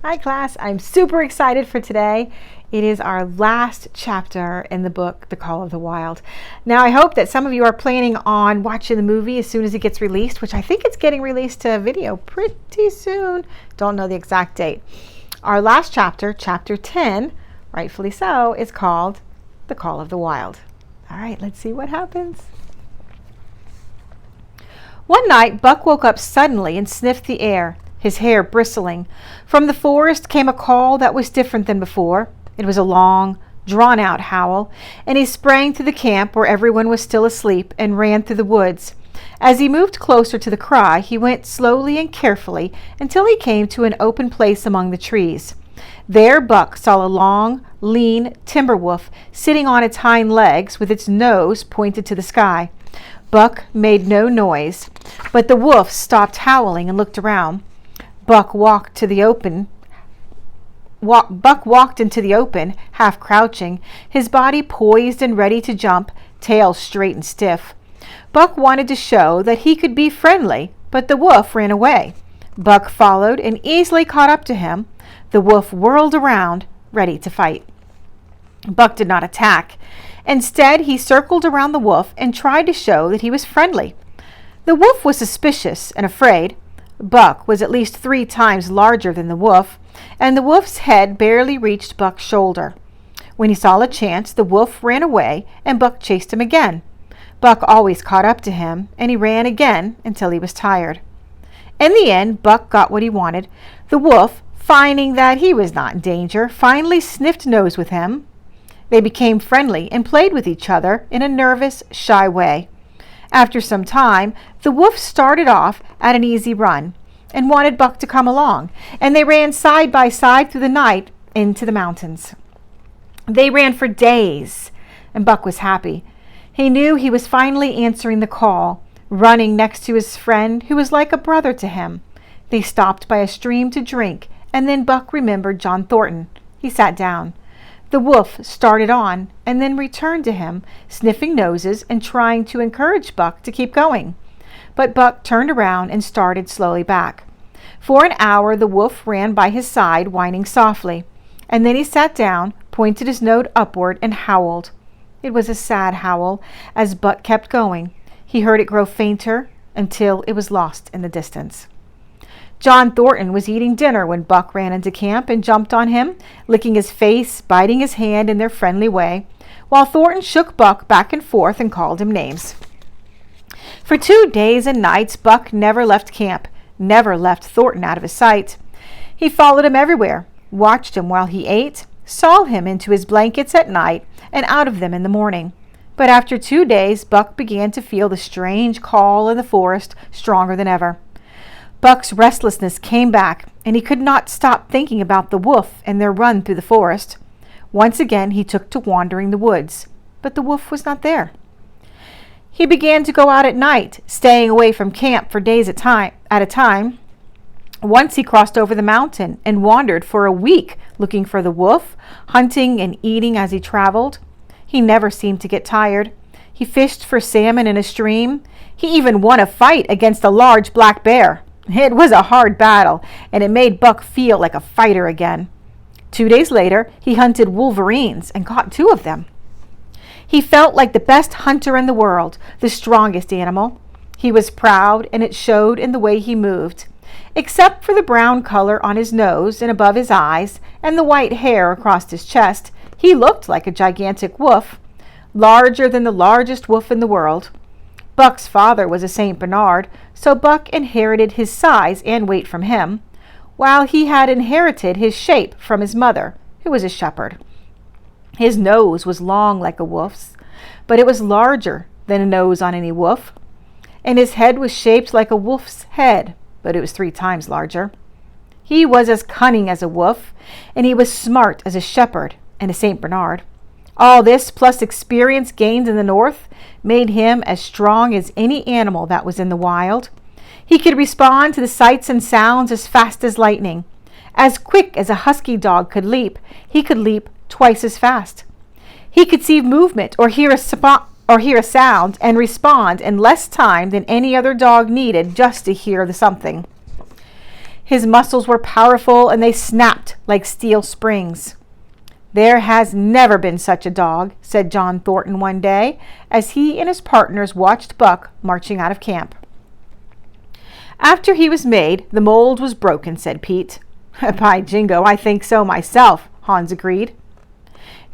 Hi class, I'm super excited for today. It is our last chapter in the book, The Call of the Wild. Now I hope that some of you are planning on watching the movie as soon as it gets released, which I think it's getting released to video pretty soon. Don't know the exact date. Our last chapter, chapter 10, rightfully so, is called The Call of the Wild. All right, let's see what happens. One night, Buck woke up suddenly and sniffed the air, his hair bristling. From the forest came a call that was different than before. It was a long, drawn-out howl, and he sprang through the camp where everyone was still asleep and ran through the woods. As he moved closer to the cry, he went slowly and carefully until he came to an open place among the trees. There Buck saw a long, lean timber wolf sitting on its hind legs with its nose pointed to the sky. Buck made no noise, but the wolf stopped howling and looked around. Buck walked into the open, half crouching, his body poised and ready to jump, tail straight and stiff. Buck wanted to show that he could be friendly, but the wolf ran away. Buck followed and easily caught up to him. The wolf whirled around, ready to fight. Buck did not attack. Instead, he circled around the wolf and tried to show that he was friendly. The wolf was suspicious and afraid. Buck was at least 3 times larger than the wolf, and the wolf's head barely reached Buck's shoulder. When he saw a chance, the wolf ran away, and Buck chased him again. Buck always caught up to him, and he ran again until he was tired. In the end, Buck got what he wanted. The wolf, finding that he was not in danger, finally sniffed nose with him. They became friendly and played with each other in a nervous, shy way. After some time, the wolf started off at an easy run and wanted Buck to come along, and they ran side by side through the night into the mountains. They ran for days, and Buck was happy. He knew he was finally answering the call, running next to his friend who was like a brother to him. They stopped by a stream to drink, and then Buck remembered John Thornton. He sat down. The wolf started on and then returned to him, sniffing noses and trying to encourage Buck to keep going. But Buck turned around and started slowly back. For an hour, the wolf ran by his side, whining softly, and then he sat down, pointed his nose upward, and howled. It was a sad howl as Buck kept going. He heard it grow fainter until it was lost in the distance. John Thornton was eating dinner when Buck ran into camp and jumped on him, licking his face, biting his hand in their friendly way, while Thornton shook Buck back and forth and called him names. For 2 days and nights, Buck never left camp, never left Thornton out of his sight. He followed him everywhere, watched him while he ate, saw him into his blankets at night and out of them in the morning. But after 2 days, Buck began to feel the strange call in the forest stronger than ever. Buck's restlessness came back, and he could not stop thinking about the wolf and their run through the forest. Once again he took to wandering the woods, but the wolf was not there. He began to go out at night, staying away from camp for days at a time. Once he crossed over the mountain and wandered for a week looking for the wolf, hunting and eating as he traveled. He never seemed to get tired. He fished for salmon in a stream. He even won a fight against a large black bear. It was a hard battle, and it made Buck feel like a fighter again. 2 days later, he hunted wolverines and caught 2 of them. He felt like the best hunter in the world, the strongest animal. He was proud, and it showed in the way he moved. Except for the brown color on his nose and above his eyes and the white hair across his chest, he looked like a gigantic wolf, larger than the largest wolf in the world. Buck's father was a St. Bernard, so Buck inherited his size and weight from him, while he had inherited his shape from his mother, who was a shepherd. His nose was long like a wolf's, but it was larger than a nose on any wolf, and his head was shaped like a wolf's head, but it was 3 times larger. He was as cunning as a wolf, and he was smart as a shepherd and a St. Bernard. All this, plus experience gained in the north, made him as strong as any animal that was in the wild. He could respond to the sights and sounds as fast as lightning. As quick as a husky dog could leap, he could leap twice as fast. He could see movement or hear a sound and respond in less time than any other dog needed just to hear the something. His muscles were powerful and they snapped like steel springs. "There has never been such a dog," said John Thornton one day as he and his partners watched Buck marching out of camp. "After he was made, the mold was broken," said Pete. "By jingo, I think so myself," Hans agreed.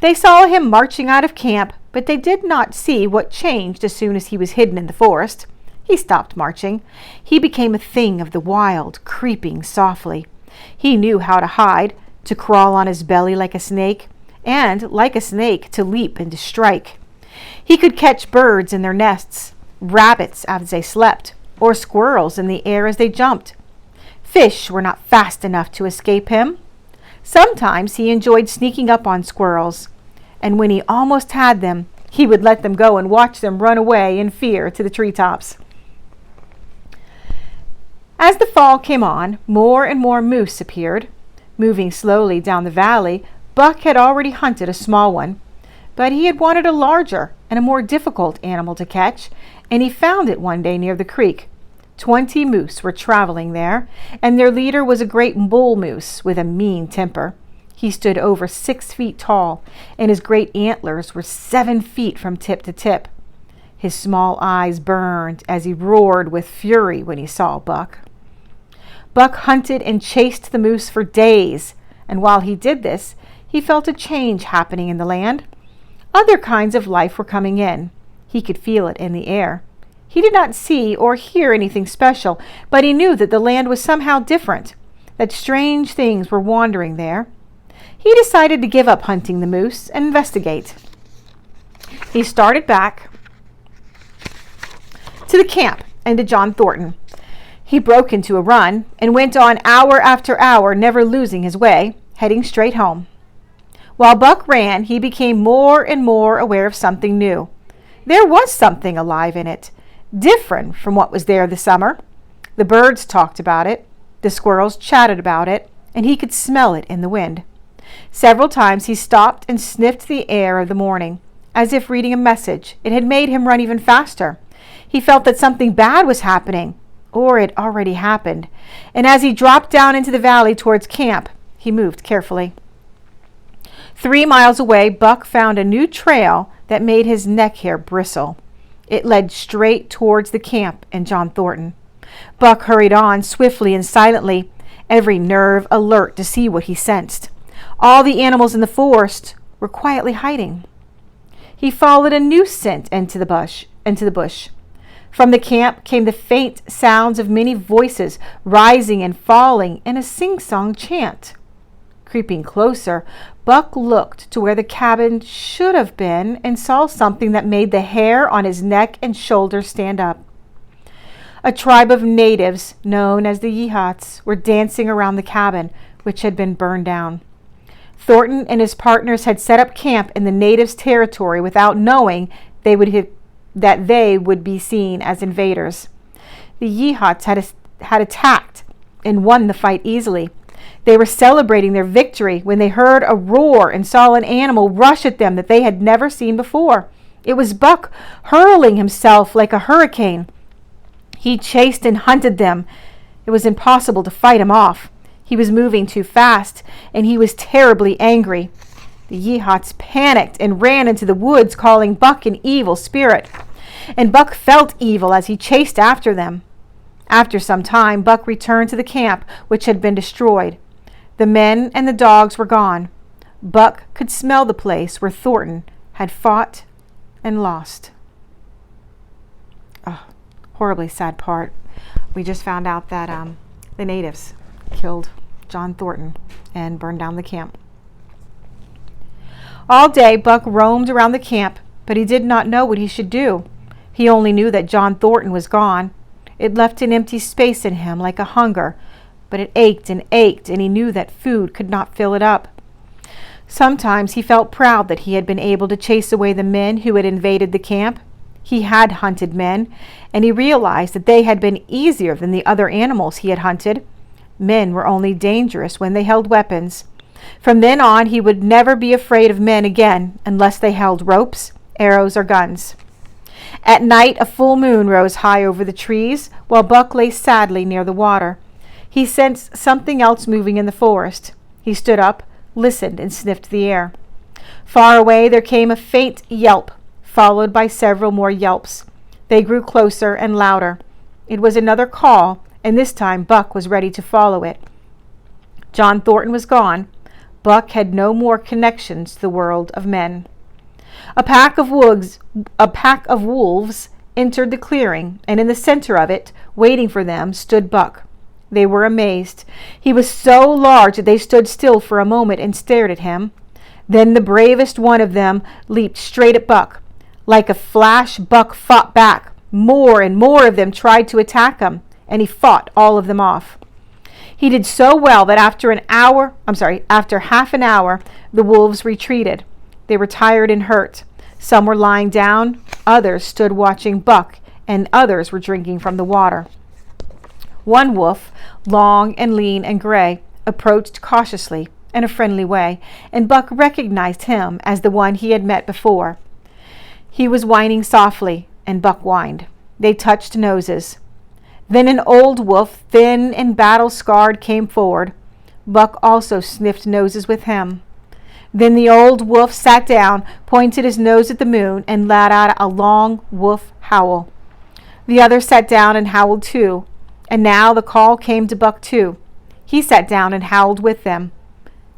They saw him marching out of camp, but they did not see what changed as soon as he was hidden in the forest. He stopped marching. He became a thing of the wild, creeping softly. He knew how to hide, to crawl on his belly like a snake, and, like a snake, to leap and to strike. He could catch birds in their nests, rabbits as they slept, or squirrels in the air as they jumped. Fish were not fast enough to escape him. Sometimes he enjoyed sneaking up on squirrels, and when he almost had them, he would let them go and watch them run away in fear to the treetops. As the fall came on, more and more moose appeared. Moving slowly down the valley, Buck had already hunted a small one, but he had wanted a larger and a more difficult animal to catch, and he found it one day near the creek. 20 moose were traveling there, and their leader was a great bull moose with a mean temper. He stood over 6 feet tall, and his great antlers were 7 feet from tip to tip. His small eyes burned as he roared with fury when he saw Buck. Buck hunted and chased the moose for days, and while he did this, he felt a change happening in the land. Other kinds of life were coming in. He could feel it in the air. He did not see or hear anything special, but he knew that the land was somehow different, that strange things were wandering there. He decided to give up hunting the moose and investigate. He started back to the camp and to John Thornton. He broke into a run and went on hour after hour, never losing his way, heading straight home. While Buck ran, he became more and more aware of something new. There was something alive in it, different from what was there this summer. The birds talked about it, the squirrels chatted about it, and he could smell it in the wind. Several times he stopped and sniffed the air of the morning, as if reading a message. It had made him run even faster. He felt that something bad was happening, or it already happened, and as he dropped down into the valley towards camp, he moved carefully. 3 miles away, Buck found a new trail that made his neck hair bristle. It led straight towards the camp and John Thornton. Buck hurried on swiftly and silently, every nerve alert to see what he sensed. All the animals in the forest were quietly hiding. He followed a new scent into the bush. From the camp came the faint sounds of many voices rising and falling in a sing-song chant. Creeping closer, Buck looked to where the cabin should have been and saw something that made the hair on his neck and shoulders stand up. A tribe of natives, known as the Yeehats, were dancing around the cabin, which had been burned down. Thornton and his partners had set up camp in the natives' territory without knowing that they would be seen as invaders. The Yeehats had attacked and won the fight easily. They were celebrating their victory when they heard a roar and saw an animal rush at them that they had never seen before. It was Buck, hurling himself like a hurricane. He chased and hunted them. It was impossible to fight him off. He was moving too fast, and he was terribly angry. The Yeehats panicked and ran into the woods, calling Buck an evil spirit. And Buck felt evil as he chased after them. After some time, Buck returned to the camp, which had been destroyed. The men and the dogs were gone. Buck could smell the place where Thornton had fought and lost. Oh, horribly sad part. We just found out that the natives killed John Thornton and burned down the camp. All day, Buck roamed around the camp, but he did not know what he should do. He only knew that John Thornton was gone. It left an empty space in him like a hunger, but it ached, and he knew that food could not fill it up. Sometimes he felt proud that he had been able to chase away the men who had invaded the camp. He had hunted men, and he realized that they had been easier than the other animals he had hunted. Men were only dangerous when they held weapons. From then on, he would never be afraid of men again unless they held ropes, arrows, or guns. At night, a full moon rose high over the trees, while Buck lay sadly near the water. He sensed something else moving in the forest. He stood up, listened, and sniffed the air. Far away there came a faint yelp, followed by several more yelps. They grew closer and louder. It was another call, and this time Buck was ready to follow it. John Thornton was gone. Buck had no more connections to the world of men. A pack of wolves entered the clearing, and in the center of it, waiting for them, stood Buck. They were amazed. He was so large that they stood still for a moment and stared at him. Then the bravest one of them leaped straight at Buck. Like a flash, Buck fought back. More and more of them tried to attack him, and he fought all of them off. He did so well that after half an hour, the wolves retreated. They were tired and hurt. Some were lying down, others stood watching Buck, and others were drinking from the water. One wolf, long and lean and gray, approached cautiously in a friendly way, and Buck recognized him as the one he had met before. He was whining softly, and Buck whined. They touched noses. Then an old wolf, thin and battle-scarred, came forward. Buck also sniffed noses with him. Then the old wolf sat down, pointed his nose at the moon, and let out a long wolf howl. The other sat down and howled too, and now the call came to Buck too. He sat down and howled with them.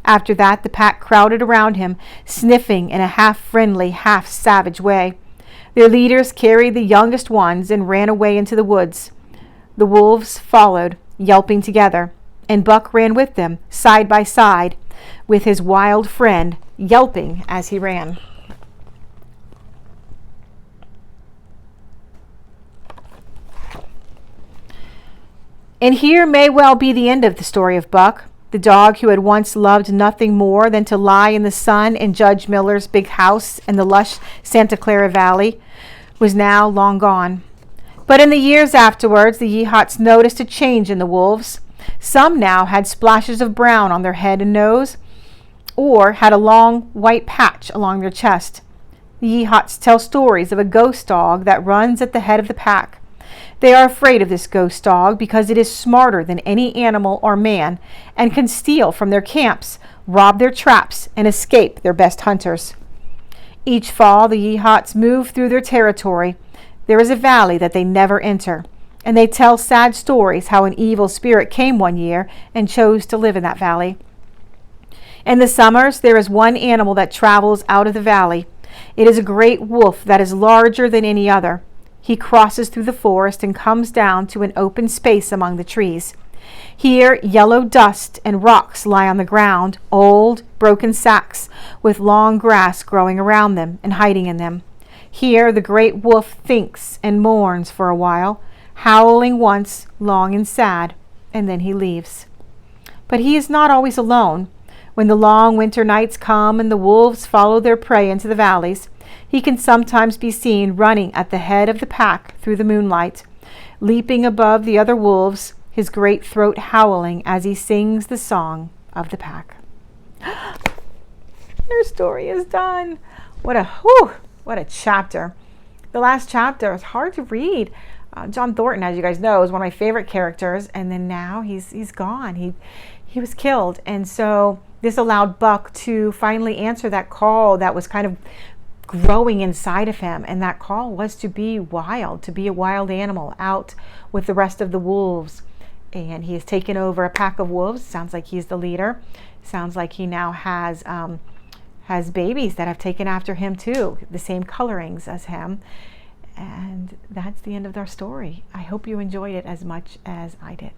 After that, the pack crowded around him, sniffing in a half-friendly, half-savage way. Their leaders carried the youngest ones and ran away into the woods. The wolves followed, yelping together, and Buck ran with them, side by side, with his wild friend, yelping as he ran. And here may well be the end of the story of Buck, the dog who had once loved nothing more than to lie in the sun in Judge Miller's big house in the lush Santa Clara Valley, was now long gone. But in the years afterwards, the Yeehats noticed a change in the wolves. Some now had splashes of brown on their head and nose, or had a long white patch along their chest. The Yeehats tell stories of a ghost dog that runs at the head of the pack. They are afraid of this ghost dog because it is smarter than any animal or man and can steal from their camps, rob their traps, and escape their best hunters. Each fall, the Yeehats move through their territory. There is a valley that they never enter, and they tell sad stories how an evil spirit came one year and chose to live in that valley. In the summers, there is one animal that travels out of the valley. It is a great wolf that is larger than any other. He crosses through the forest and comes down to an open space among the trees. Here, yellow dust and rocks lie on the ground, old, broken sacks, with long grass growing around them and hiding in them. Here, the great wolf thinks and mourns for a while, howling once, long and sad, and then he leaves. But he is not always alone. When the long winter nights come and the wolves follow their prey into the valleys, he can sometimes be seen running at the head of the pack through the moonlight, leaping above the other wolves, his great throat howling as he sings the song of the pack. Their story is done. What a chapter. The last chapter is hard to read. John Thornton, as you guys know, is one of my favorite characters, and then now he's gone. He was killed, and so this allowed Buck to finally answer that call that was kind of growing inside of him, and that call was to be wild, to be a wild animal out with the rest of the wolves. And he has taken over a pack of wolves. Sounds like he's the leader. Sounds like he now has babies that have taken after him too, the same colorings as him. And that's the end of our story. I hope you enjoyed it as much as I did.